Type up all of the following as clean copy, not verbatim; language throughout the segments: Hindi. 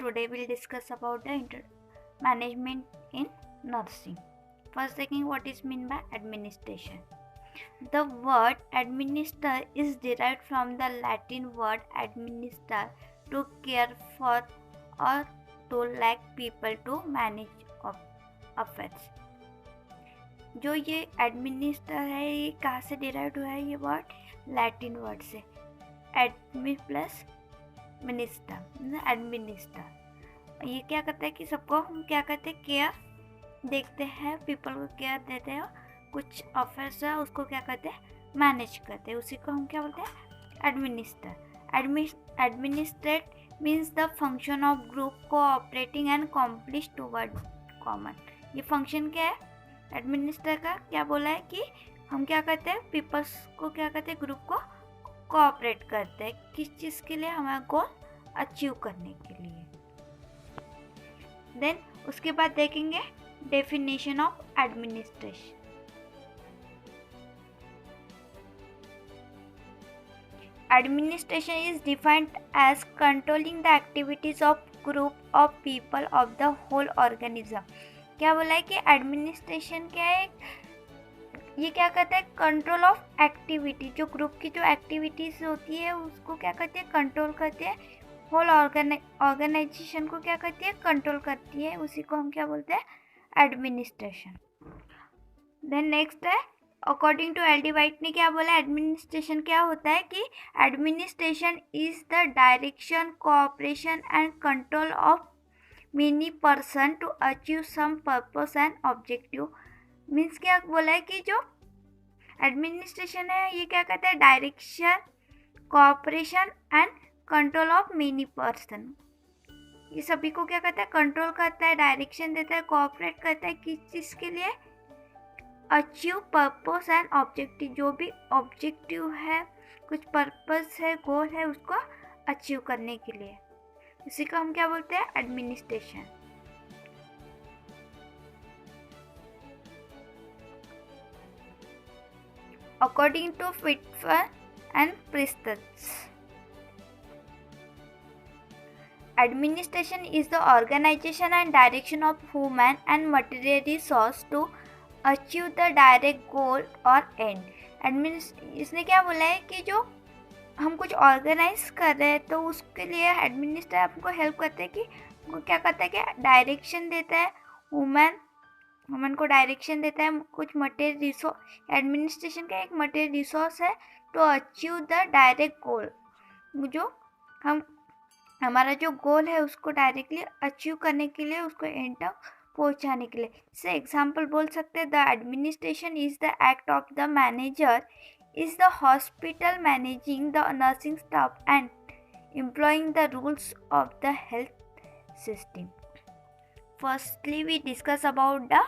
today we'll discuss about the management in nursing. First thing, what is meant by administration? The word administer is derived from the Latin word administer, to care for or to like people to manage affairs. जो ये एडमिनिस्टर है ये कहाँ से डिराइव हुआ है? ये वर्ड लैटिन वर्ड से, एडमि प्लस मिनिस्टर, एडमिनिस्टर। ये क्या करता है कि सबको हम क्या करते हैं, केयर देखते हैं, पीपल को केयर देते हैं, कुछ अफेयर्स है उसको क्या करते हैं, मैनेज करते हैं, उसी को हम क्या बोलते हैं, administer. Administrate means the function of group cooperating and accomplish toward common. ये फंक्शन क्या है एडमिनिस्टर का? क्या बोला है कि हम क्या करते हैं, पीपल्स को क्या करते हैं, ग्रुप को कोऑपरेट करते हैं, किस चीज़ के लिए, हमारा गोल अचीव करने के लिए। देन उसके बाद देखेंगे definition of administration. Administration is defined as controlling the activities of group of people of the whole organism। क्या बोला है कि एडमिनिस्ट्रेशन क्या है, ये क्या करता है, कंट्रोल ऑफ एक्टिविटी, जो ग्रुप की जो एक्टिविटीज़ होती है उसको क्या करती है, कंट्रोल करती है, होल ऑर्गेनाइजेशन को क्या करती है, कंट्रोल करती है, उसी को हम क्या बोलते हैं, एडमिनिस्ट्रेशन। देन नेक्स्ट है, according to L D White ने क्या बोला, एडमिनिस्ट्रेशन क्या होता है कि administration is the direction, cooperation and control of many person to achieve some purpose and objective. Means क्या बोला है कि जो एडमिनिस्ट्रेशन है ये क्या करता है, direction, cooperation and control of many person, ये सभी को क्या करता है, कंट्रोल करता है, डायरेक्शन देता है, कोऑपरेट करता है, किस चीज़ के लिए, अचीव पर्पस एंड ऑब्जेक्टिव, जो भी ऑब्जेक्टिव है, कुछ पर्पस है, गोल है, उसको अचीव करने के लिए, इसी को हम क्या बोलते हैं, administration. According to Pfiffner and Presthus, administration is the organization and direction of human and material resource to achieve the direct goal or end। इसने क्या बोला है कि जो हम कुछ ऑर्गेनाइज कर रहे हैं तो उसके लिए एडमिनिस्ट्रेटर आपको हेल्प करते हैं कि वो क्या करता है कि डायरेक्शन देता है, ह्यूमन को डायरेक्शन देता है, कुछ मटेरियल रिसोर्स, एडमिनिस्ट्रेशन का एक मटेरियल रिसोर्स है to achieve the direct goal, जो हमारा जो गोल है उसको डायरेक्टली अचीव करने के लिए, उसको एंड तक पहुंचाने के लिए। से एग्जांपल बोल सकते हैं, the administration is the act of the manager is the hospital managing the nursing staff and employing the rules of the health system. Firstly we discuss about the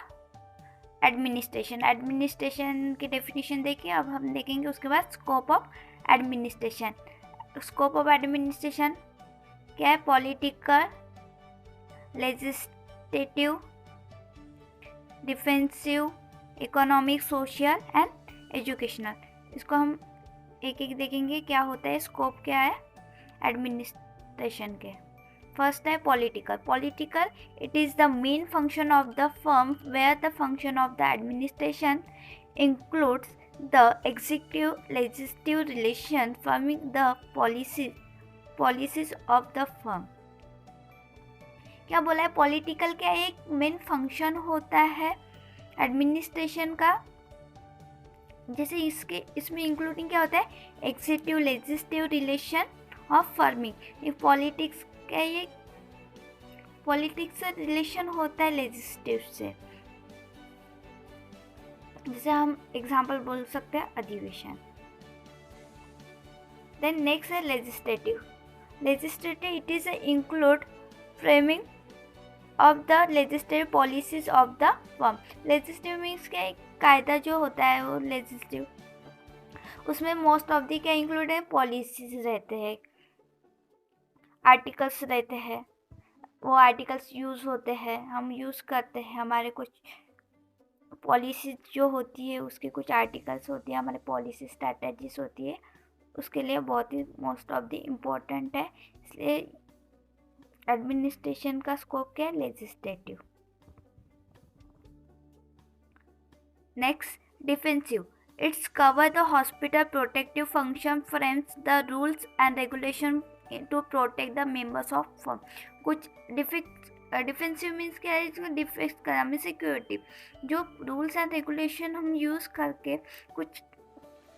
administration. Administration की डेफिनेशन देखिए, अब हम देखेंगे उसके बाद scope of administration. Scope of administration क्या है, political, legislative, defensive, economic, social and educational. इसको हम एक एक देखेंगे क्या होता है, स्कोप क्या है एडमिनिस्ट्रेशन के। फर्स्ट है political. Political, it is the main function of the firm where the function of the administration includes the executive legislative relation forming the policies of the firm. क्या बोला है, पॉलिटिकल क्या एक मेन फंक्शन होता है एडमिनिस्ट्रेशन का, जैसे इसमें इंक्लूडिंग क्या होता है, executive legislative relation of forming. ये पॉलिटिक्स क्या, ये पॉलिटिक्स से रिलेशन होता है लेजिस्लेटिव से, जैसे हम एग्जांपल बोल सकते हैं अधिवेशन। देन नेक्स्ट है legislative. Legislative, it is include framing of the legislative policies of the firm। Legislative means क्या, एक कायदा जो होता है वो legislative, उसमें मोस्ट ऑफ दी क्या इंक्लूड है, पॉलिसीज रहते हैं, आर्टिकल्स रहते हैं, वो आर्टिकल्स यूज़ होते हैं, हम यूज़ करते हैं, हमारे कुछ पॉलिसीज जो होती है उसके कुछ आर्टिकल्स होती है, हमारे पॉलिसी स्ट्रैटेजीज होती है, उसके लिए बहुत ही मोस्ट ऑफ द इम्पोर्टेंट है। इसलिए एडमिनिस्ट्रेशन का स्कोप क्या है? Legislative. Next, defensive, it's cover the hospital protective function, frames the rules and regulation to protect the members of firm. कुछ डिफेंसिव मीन्स क्या है? इसको डिफेंस करा में सिक्योरिटी, जो रूल्स एंड रेगुलेशन हम यूज़ करके, कुछ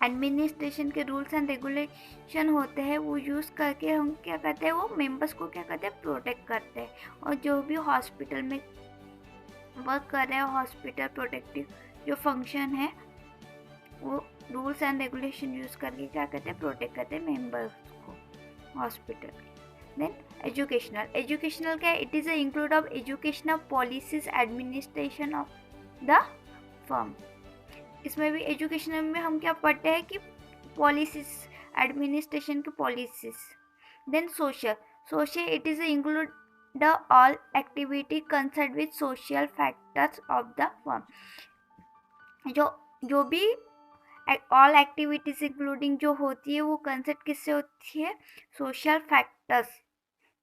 एडमिनिस्ट्रेशन के रूल्स एंड रेगुलेशन होते हैं वो यूज़ करके हम क्या करते हैं, वो मेंबर्स को क्या करते हैं? प्रोटेक्ट करते हैं। और जो भी हॉस्पिटल में वर्क कर रहे हैं, हॉस्पिटल प्रोटेक्टिव जो फंक्शन है वो रूल्स एंड रेगुलेशन यूज़ करके क्या करते हैं? प्रोटेक्ट करते हैं मेंबर्स को, हॉस्पिटल। देन एजुकेशनल क्या है? It is a include of educational policies administration of the firm. इसमें भी एजुकेशनल में हम क्या पढ़ते हैं कि पॉलिसीज, एडमिनिस्ट्रेशन की policies. Then social it is include the all activity concern with social factors of the firm. जो भी ऑल एक्टिविटीज इंक्लूडिंग जो होती है वो कंसर्न किससे होती है? Social factors.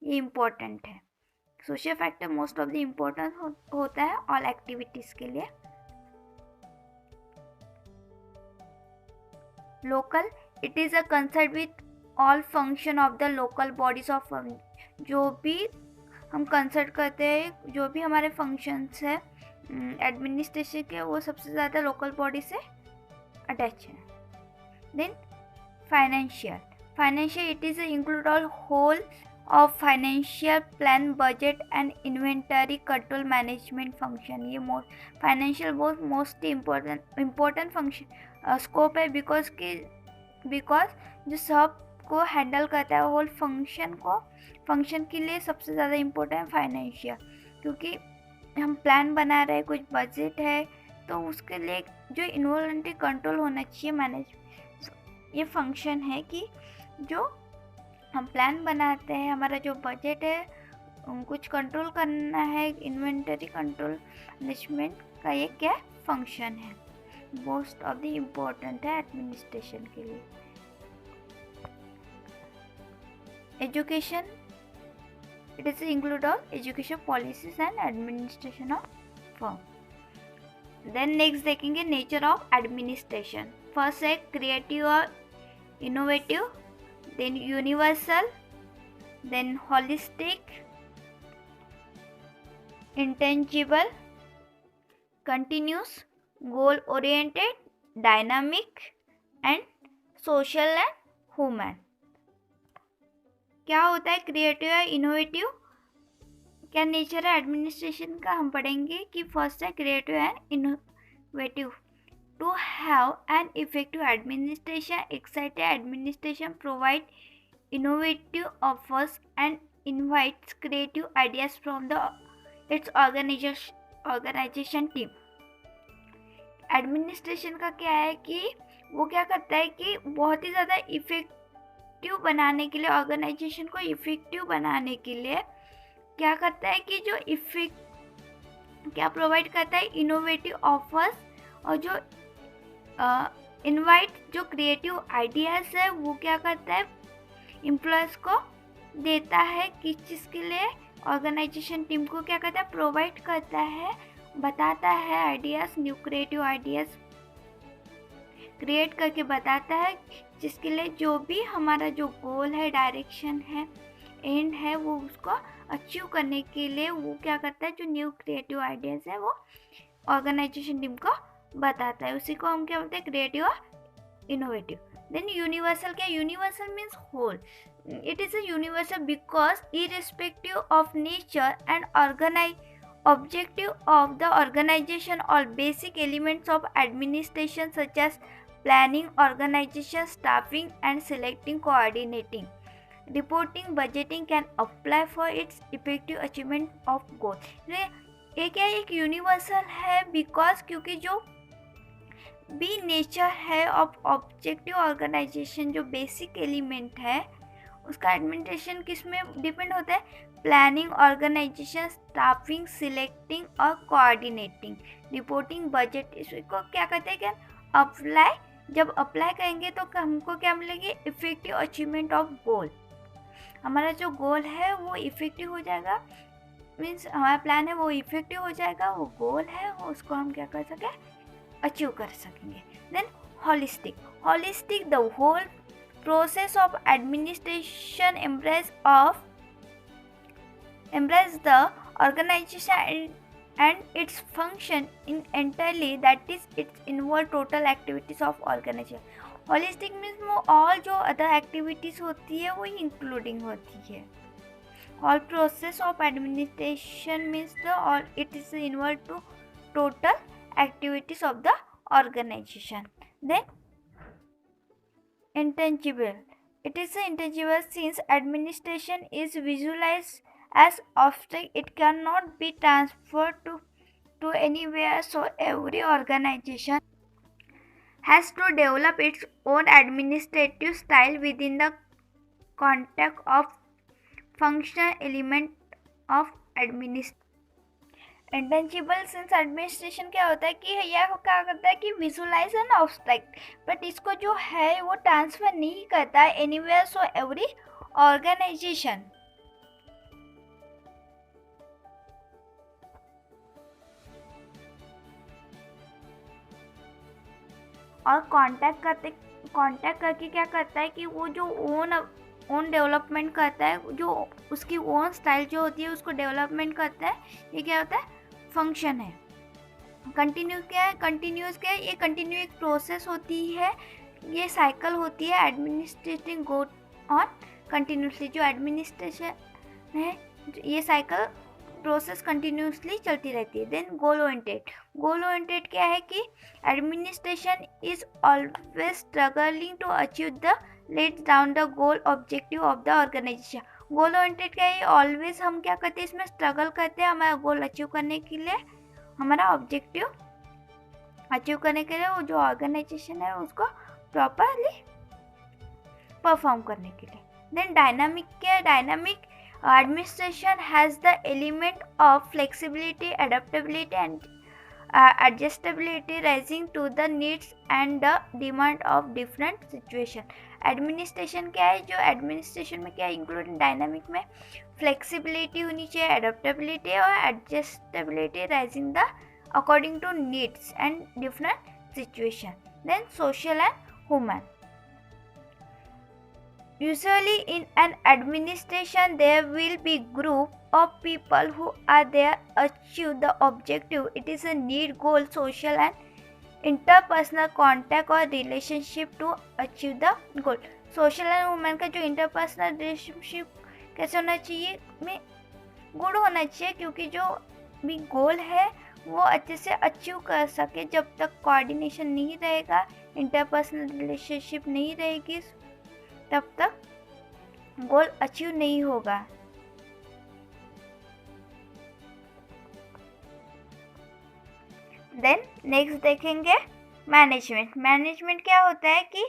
ये इम्पोर्टेंट है, social factor most of the important होता है ऑल एक्टिविटीज के लिए। Local, it is a concern with all function of the local bodies of firm. जो भी हम कंसल्ट करते हैं, जो भी हमारे फंक्शंस है एडमिनिस्ट्रेशन के, वो सबसे ज़्यादा लोकल बॉडी से अटैच है। Then financial it is include all whole of financial plan, budget and inventory control management function. ये फाइनेंशियल बहुत मोस्ट इम्पोर्टेंट फंक्शन स्कोप है, बिकॉज जो सब को हैंडल करता है होल फंक्शन के लिए सबसे ज़्यादा इम्पोर्टेंट है फाइनेंशियल, क्योंकि हम प्लान बना रहे हैं, कुछ बजट है, तो उसके लिए जो इन्वॉल्वमेंटरी कंट्रोल होना चाहिए मैनेज। ये फंक्शन है कि जो हम प्लान बनाते हैं, हमारा जो बजट है कुछ कंट्रोल करना है, इन्वेंटरी कंट्रोल मैनेजमेंट का ये क्या फंक्शन है, मोस्ट ऑफ द इम्पोर्टेंट है एडमिनिस्ट्रेशन के लिए। Education, it is include all education policies and administration of firm. Then next देखेंगे नेचर ऑफ एडमिनिस्ट्रेशन। फर्स्ट है क्रिएटिव और innovative, then universal, then holistic, intangible, continuous, goal oriented, dynamic and social and human. क्या होता है क्रिएटिव या इनोवेटिव? क्या नेचर है एडमिनिस्ट्रेशन का? हम पढ़ेंगे कि फर्स्ट है creative and innovative. To have an effective administration, excited administration provide innovative offers and invites creative ideas from its organization team। Administration का क्या है कि वो क्या करता है कि बहुत ही ज़्यादा इफेक्टिव बनाने के लिए, ऑर्गेनाइजेशन को इफेक्टिव बनाने के लिए क्या करता है कि जो क्या प्रोवाइड करता है? इनोवेटिव ऑफर्स, और जो इनवाइट जो क्रिएटिव आइडियाज़ है वो क्या करता है? एम्प्लॉयज़ को देता है। किस चीज़ के लिए? ऑर्गेनाइजेशन टीम को क्या करता है? प्रोवाइड करता है, बताता है ideas, new creative ideas create करके बताता है, जिसके लिए जो भी हमारा जो गोल है, डायरेक्शन है, एंड है, वो उसको अचीव करने के लिए वो क्या करता है? जो न्यू क्रिएटिव आइडियाज़ है वो ऑर्गेनाइजेशन टीम को बताता है। उसी को हम क्या बोलते हैं? क्रिएटिव और इनोवेटिव। Then universal क्या? Universal means whole. It is a universal because irrespective of nature and objective of the organization, all basic elements of administration such as planning, organization, staffing and selecting, coordinating, reporting, budgeting can apply for its effective achievement of goal। ये क्या? एक यूनिवर्सल है बिकॉज क्योंकि जो भी नेचर है ऑफ ऑब्जेक्टिव ऑर्गेनाइजेशन, जो बेसिक एलिमेंट है उसका एडमिनिस्ट्रेशन किस में डिपेंड होता है? प्लानिंग, ऑर्गेनाइजेशन, स्टाफिंग, सिलेक्टिंग और कोऑर्डिनेटिंग, रिपोर्टिंग, बजट। इसको क्या कहते हैं? क्या अप्लाई, जब अप्लाई करेंगे तो हमको क्या मिलेगी? Effective achievement of goal. हमारा जो गोल है वो इफेक्टिव हो जाएगा, मीन्स हमारा प्लान है वो इफेक्टिव हो जाएगा, वो गोल है वो उसको हम क्या कर सकें, अचीव कर सकेंगे। Then holistic the whole process of administration embrace the organization and its function in entirely, that is its involve total activities of organization. Holistic means वो ऑल जो अदर एक्टिविटीज होती है वो इंक्लूडिंग होती है। All process of administration means the all it is involve to total activities of the organization. Then intangible, it is intangible since administration is visualized as abstract, it cannot be transferred to anywhere, so every organization has to develop its own administrative style within the context of functional element of administration. Intangible sense administration क्या होता है कि यह क्या करता है कि विजुलाइज एंड ऑब्स्ट्रैक्ट, बट इसको जो है वो ट्रांसफर नहीं करता है एनीवेयर, सो एवरी ऑर्गेनाइजेशन और कांटेक्ट करके क्या करता है कि वो जो ओन डेवलपमेंट करता है, जो उसकी ओन स्टाइल जो होती है उसको डेवलपमेंट करता है। ये क्या होता है, फंक्शन है। कंटिन्यूस क्या है, ये कंटिन्यू एक प्रोसेस होती है, ये साइकिल होती है। एडमिनिस्ट्रेटिंग गो ऑन कंटिन्यूसली, जो एडमिनिस्ट्रेशन है ये साइकिल प्रोसेस कंटिन्यूसली चलती रहती है। देन गोल ओरिएंटेड क्या है कि administration is always struggling to achieve the let's down the goal objective of the organization. Goal oriented क्या है, ऑलवेज हम क्या करते हैं, इसमें स्ट्रगल करते हैं हमारा गोल अचीव करने के लिए, हमारा ऑब्जेक्टिव अचीव करने के लिए, वो जो ऑर्गेनाइजेशन है उसको प्रॉपरली परफॉर्म करने के लिए। देन डायनामिक क्या है, dynamic administration has the element of flexibility, adaptability and adjustability rising to the needs and the demand of different situation. Administration क्या है, जो एडमिनिस्ट्रेशन में क्या इंक्लूड डायनामिक में फ्लेक्सिबिलिटी होनी चाहिए, एडेप्टेबिलिटी और adjustability rising the according to needs and different situation. Then social and human, usually in an administration there will be group of people who are there achieve the objective. It is a need, goal, social and interpersonal contact or relationship to achieve the goal. social and human का जो interpersonal relationship कैसे होना चाहिए, में गुड होना चाहिए, क्योंकि जो भी गोल है वो अच्छे से अचीव कर सके। जब तक कोऑर्डिनेशन नहीं रहेगा, इंटरपर्सनल रिलेशनशिप नहीं रहेगी, तब तक गोल अचीव नहीं होगा। देन नेक्स्ट देखेंगे मैनेजमेंट क्या होता है कि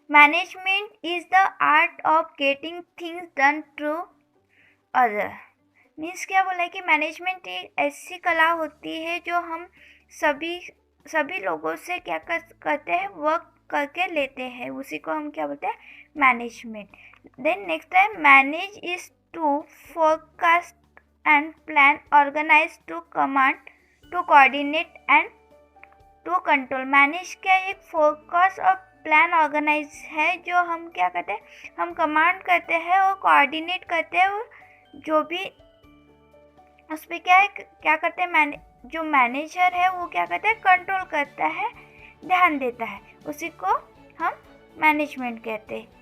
management is the art of getting things done through other. Means क्या बोला है कि मैनेजमेंट एक ऐसी कला होती है जो हम सभी लोगों से क्या करते हैं, वर्क करके लेते हैं, उसी को हम क्या बोलते हैं, मैनेजमेंट। देन नेक्स्ट है manage is to forecast and plan, organize, to command, to coordinate and to control. Manage क्या एक फोरकास्ट और प्लान ऑर्गेनाइज है, जो हम क्या करते हैं, हम कमांड करते हैं और कोऑर्डिनेट करते हैं, और जो भी उस पर क्या करते हैं, जो मैनेजर है वो क्या करता है, कंट्रोल करता है, ध्यान देता है, उसी को हम मैनेजमेंट कहते हैं।